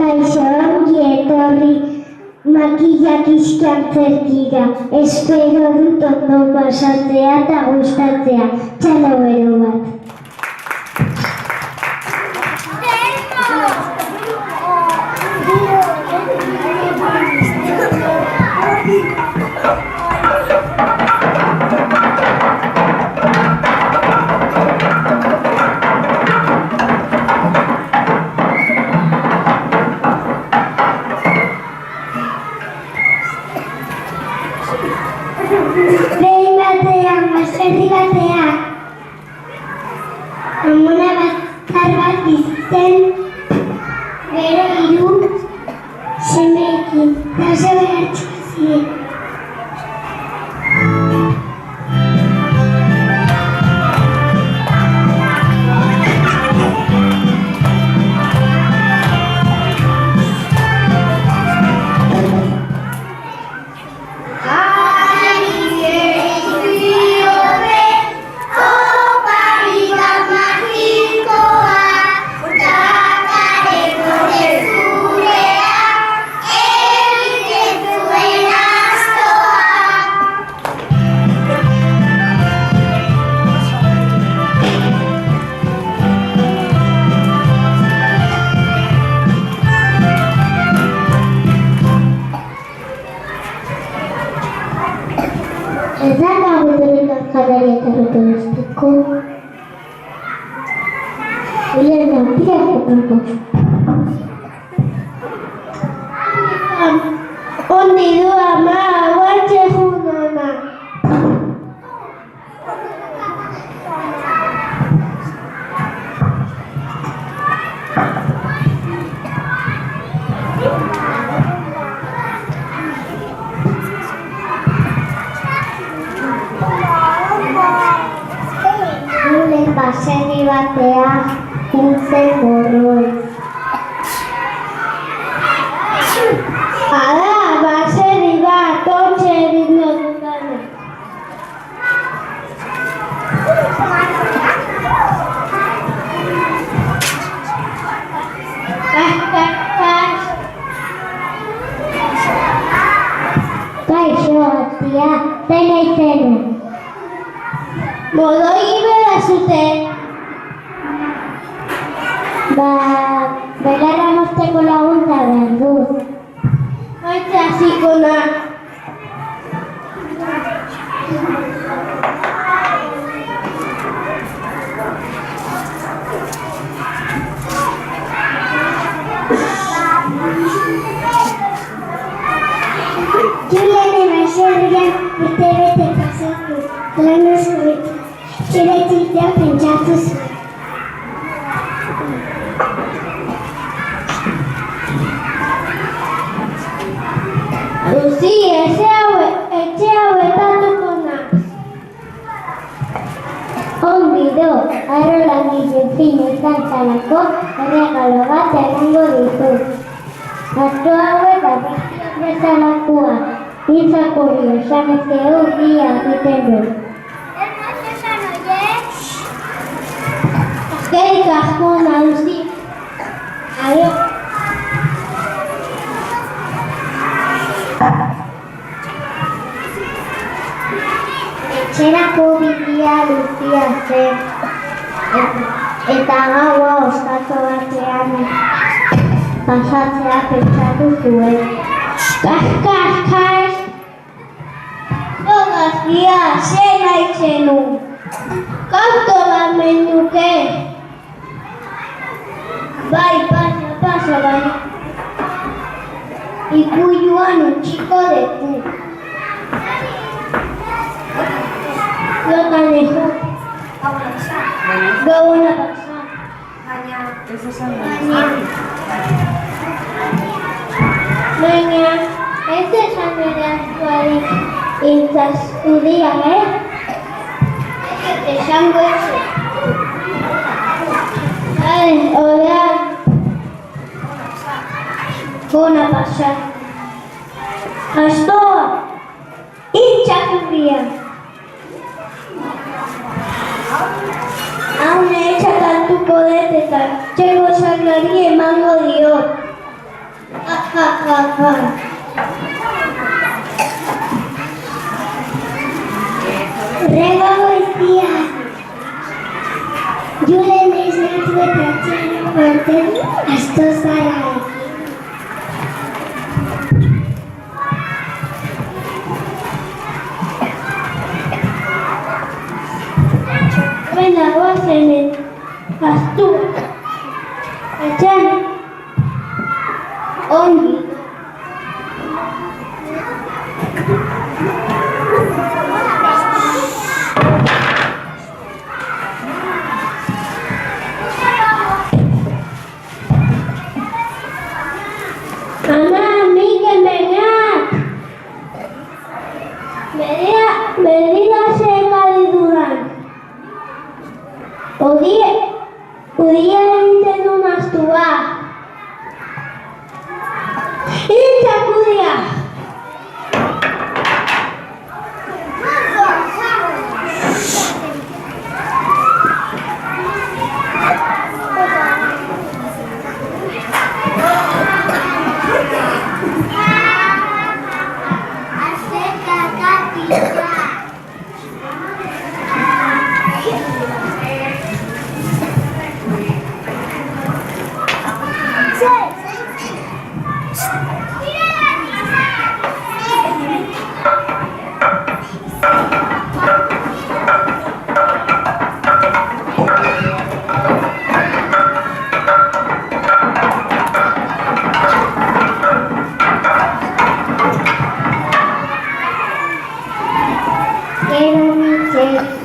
Kaixo, ongi etorri makillak iskantzerkira. Espero dut ondo pasatzea eta gustatzea. Txalo bero bat. Behin batean, baserri batean, amona bazkar bat izen, gero 3 semeekin, eta oso behartxoa ziren. Ez da gabeturik azkadari eta rotodestiko. Bilen nautiak etorko. Ondi du ama, guantxe junona. Baserri batean nintzen gorroez. Hala, baserri bat, hortxe egingo dutane. Kaixo, atia, zene izene. Modoi bera zuten. Belarra mozteko laguntza behar du. Hoitze hasiko na. Juliane baserrian urtebete pasatu. Lan oso beti. Eraikitzea pentsatu zuen. Luzi, etxe hauetatuko naiz. Ongi do, aro langile fin izan zalako, erregalo bat emango ditut. Hartu hauek abestiak bezalakoa, itzakurri esan ezkeu dia egiten du. Azkerik asko nahuzi. Adio. Etxerako bidea luzia zen, eta gaua oskatu batean pasatzea pentsatu zuen. Kas! Gazia, zen aitzenu. Kanto bat menuke. Bai, pasa, bai. Ikuiluan utxiko deku. Lotan eko. Gauana pasa. Baina, ez esan ere aktuari intzazkudia, esango ez. Hora, gona pasa. Astoa, intxakurria. Haune etxatatuko dut eta txeko salgari emango dio. Ha, ha, ha. Rega goiztia. Julen esnatu eta txero manten asto zara. Baina goazenen astu. Etxan. Ongi. Ama, Mikel, vengat. Begira zeka ditudan. Odia egiten du mastua. Itzakudia.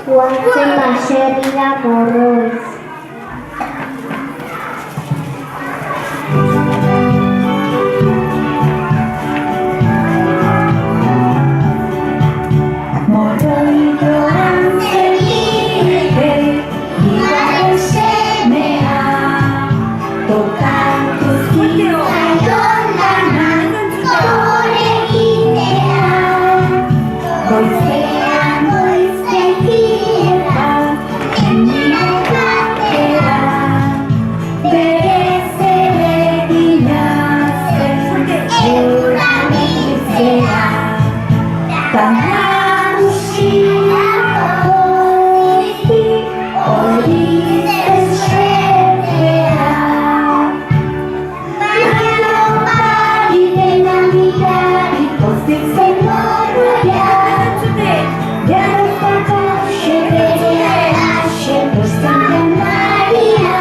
Guazen baserrira borroiz. Morroi joan zergire, gibaren semea, tokatu zitzaion lanan kore egitea. Goizean goiztegieta, enio batera, bere zeregina zen euran izea. Nagusia politik hori zen xertea. Baina opari dena mirari pozik zen horroia. Garrofako xerrea xerrezten dendaria.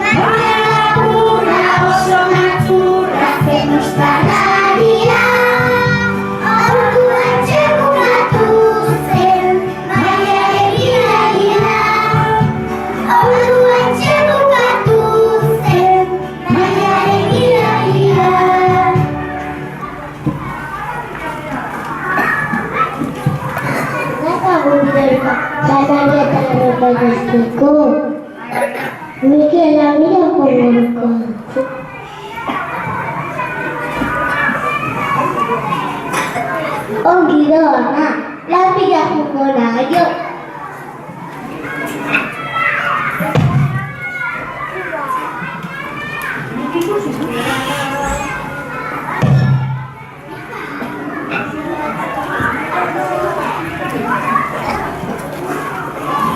Baina laburra oso naturra zen ostalaria. Mikel, mira como ongi doa, lapia joko naio.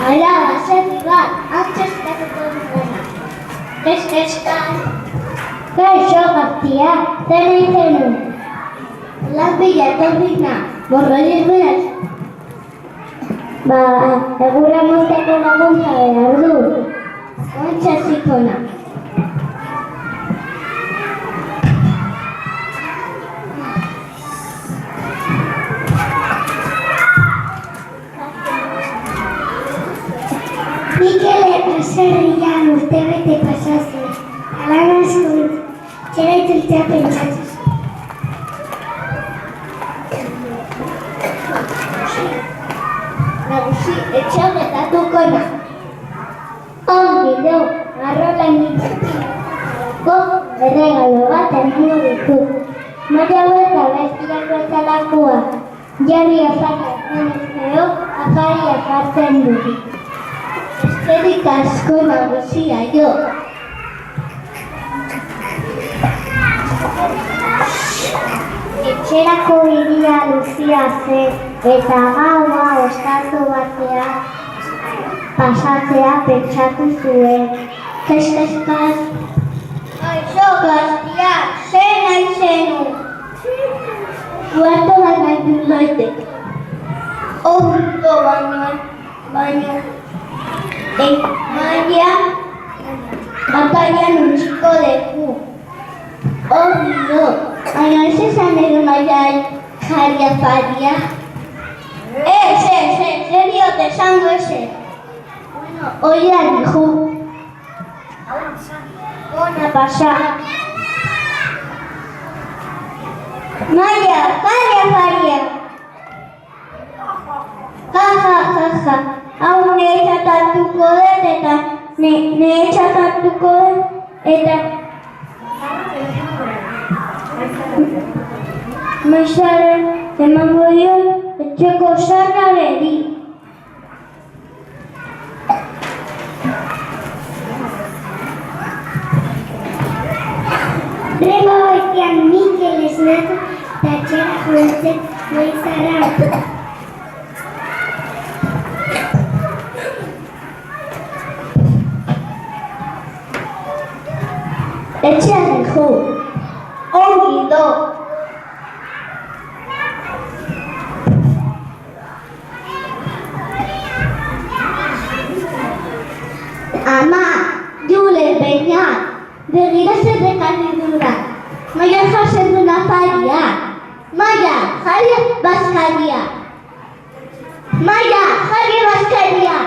Ala, baserri bat, atxestatuko duguna. Eskan. Kaixo, gaztia, zer egiten du? Lan bila etorrina, borroiz beraz. Egura mozteko laguntza behar du. Ontsa zikona. Mikel baserrian urtebete pasatzen. Alan asko txera itzultzea pentsatzen. Nagusi, etxe honetatuko da. Ongi du, arrolan nintzatiko erregalo bat emango ditut. Maria eta bestiak bezalakoa. Jarri azakatzen ezkero, afaria jartzen dut. Eskerrik asko nagusia jo. Etxerako hiria luzia zen, eta gaua ostatu batean pasatzea pentsatu zuen. Keskaz. Aixo, gaztia, zer nahi zenu? Guardo bat nahi du noitek. Ondo baino. Bataian utziko deku. Ondo, baina ez esan edo nahi jaria faria. Zer diote esango eze. Oia dijo. Bona pasa. Maia, jaria faria. Ja. Hau nehetxatatuko dut eta nehetxatatuko dut eta maizaren emango dio etxeko sarra beri. Rema baitean Mikel esnatu eta etxera joatzen nahi zara. Etxean dijo, ongi do. Ama, Jule, beñat, begira zerrekan idura. Maia jasen duna faria. Maia, jaria baskaria. Maia, jaria baskaria.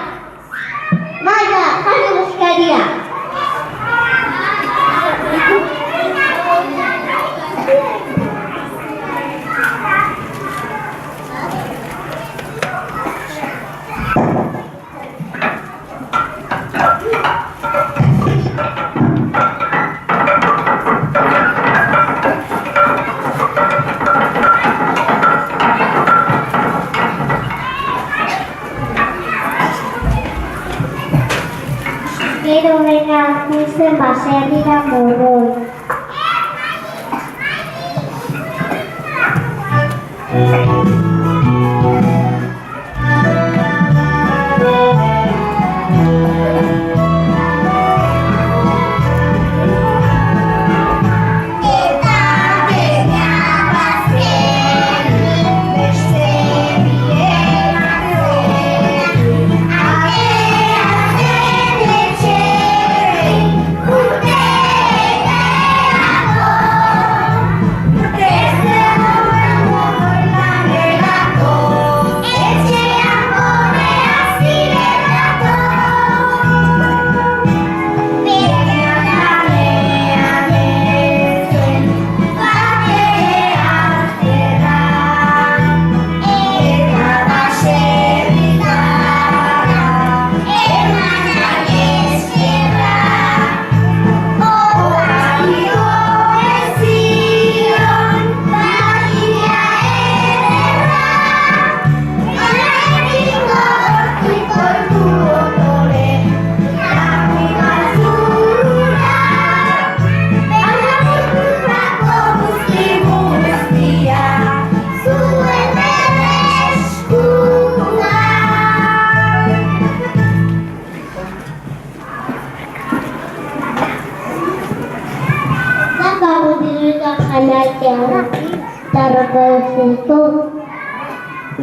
Maia, jaria baskaria. Gero bera juizen baserrira morroi.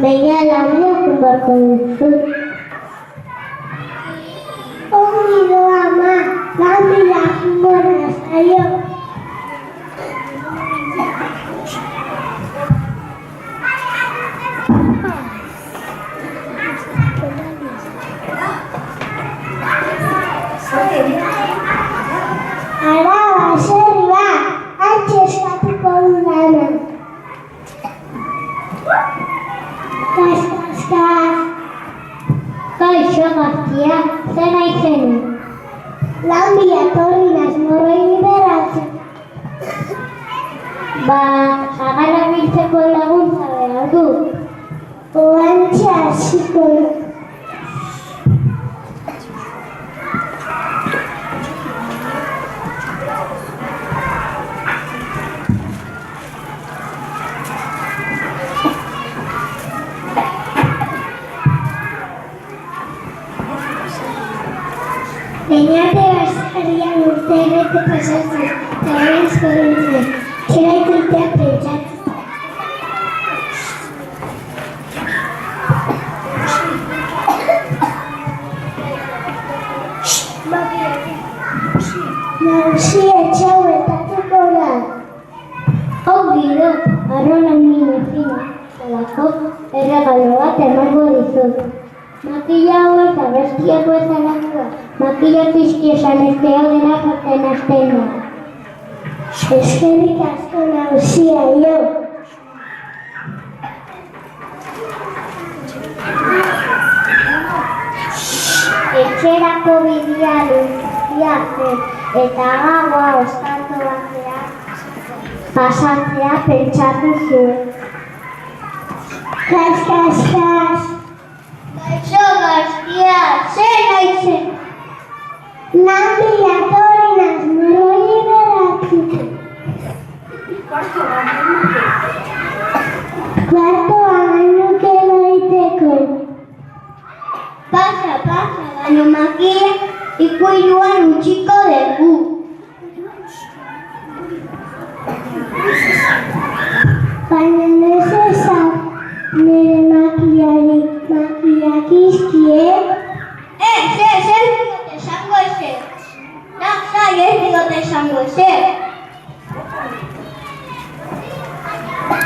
Baina lagunak barko duzu. Ongi do ama, lamila mora zaio. Araba, zerri ba, antxe eskatuko dudana. Kaixo gaztia, zer nahi zenu? Lanbia torri naz morroi bideratzen. Sagara biltzeko laguntza behar du. Oantxe hasiko du. Bete pasatzen, zabarizko dintzen, txeraitutea pentsatzen. Nagusi etxau etatuko da. Ongi do, arrolan nire fina, zelako erregalo bat emango dizut. Makila hauek abestiako ezalakoa, makila pizki esan ezteo dena jaten azten da. Eskerrik asko nagusia, jo. Etxerako bidea luziak zen, eta gaua ostartu batean pasatzea pentsatu zuen. Kas. Gaixo gaztia, zer naizen? Nandi atorinaz, noroi beratzute. Kuartoa gainuke doiteko. Pasa, baino makila ikuiluan utxiko dugu. Baina nezezak nire makiak izkie. Ez digot esango ezer. Naxai ez digot esango ezer.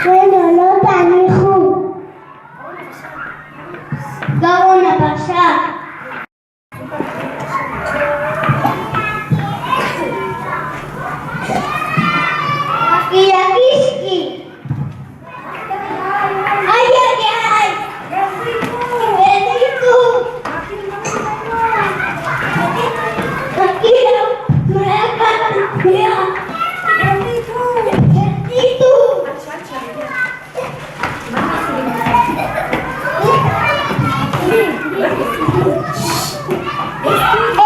Bueno, lotan, hijo. Gabona pasa. Makiak izki. Ai! Gelditu! Makila, noreakan, gelditu!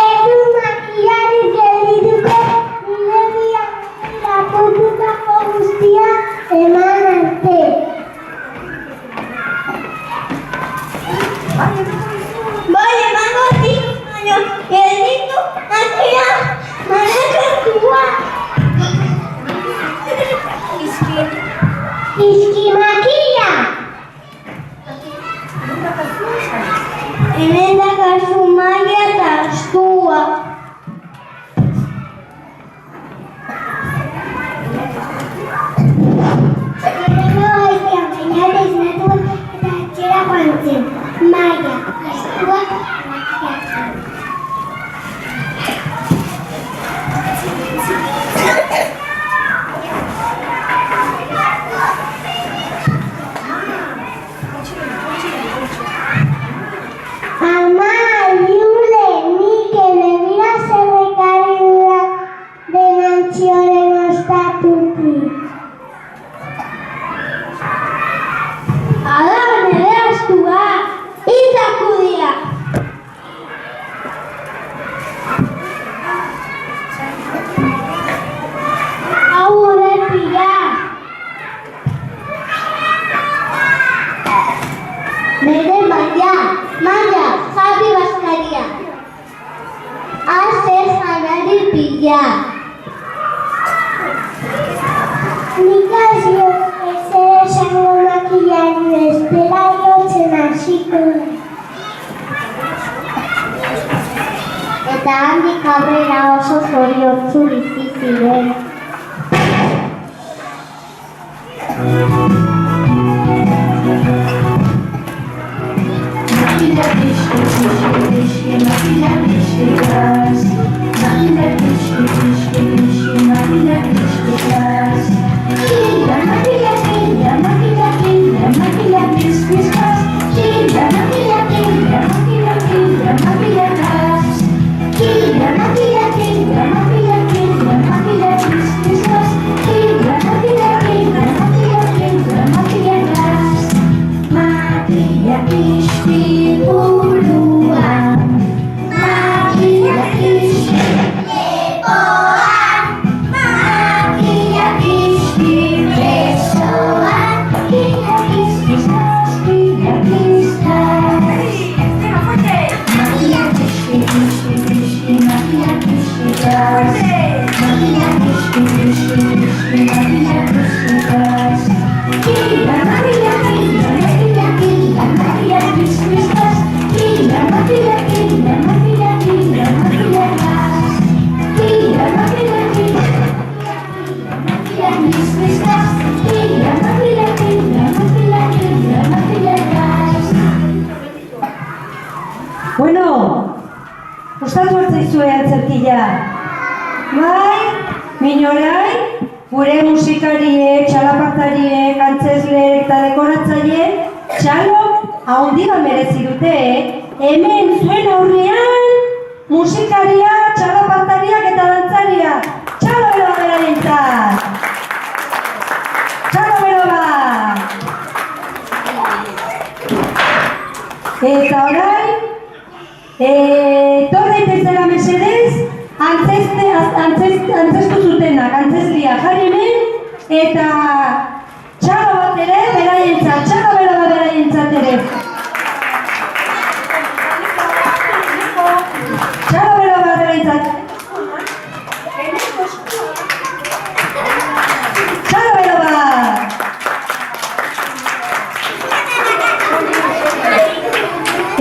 Edu makilari geldituko, nire biak lapurtutako guztia eman arte. Bai, emango ditut, baina gelditu makila manekatua. Izki makila! Hemen dakazu maila eta astua. Horrego haitea baina desnatua eta etxera joan zen. Maila, astua, makiatzen. Ama, Iule, nik begira zerrekari dudak denantxioren ostatutik. Ala, nire astua, izakudia. Hau ere pila. Nire maila, jabi baskaria. Azer janari pila. Nik azio ezer esango makilari bestela jotzen hasiko. Eta handik aurrera oso zoriontsu bizi ziren. Lepoan Bueno, gustatu hartzaizue antzerkia. Bai, minorai, gure musikariek, txalapartariek, antzesleek eta dekoratzaileek txalo handia merezi dute, hemen zuen aurrean musikaria, txalapartariak eta dantzariak. Txalo bero beraientzat! Txalo bero bat! Eta orain, torre daitezela mesedez, antzestu zutenak, antzeslia jarri hemen, eta txalo bat ere beraientzat, txalo bero bat beraientzat ere. Txalo bero bat beraientzat. Txalo bero bat!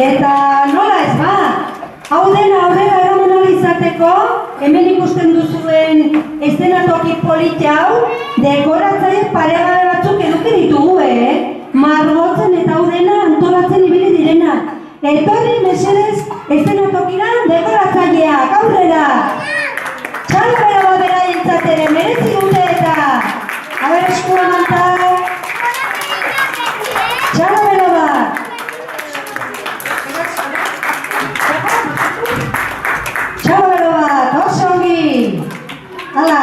Eta nola ez ba? Hau dena aurrera eraman ahal izateko, hemen ikusten duzuen eszenatoki politi hau, dekoratzaile paregabe batzuk eduki ditugu, margotzen eta hau dena antolatzen ibili direna. Etorri mesedez eszenatokira dekoratzaileak, aurrera! Txalo bero bat beraientzat ere, merezi dute eta! Aber eskua mantak! Txalo bero bat! Txalo bero bat, oso ongi! Hala!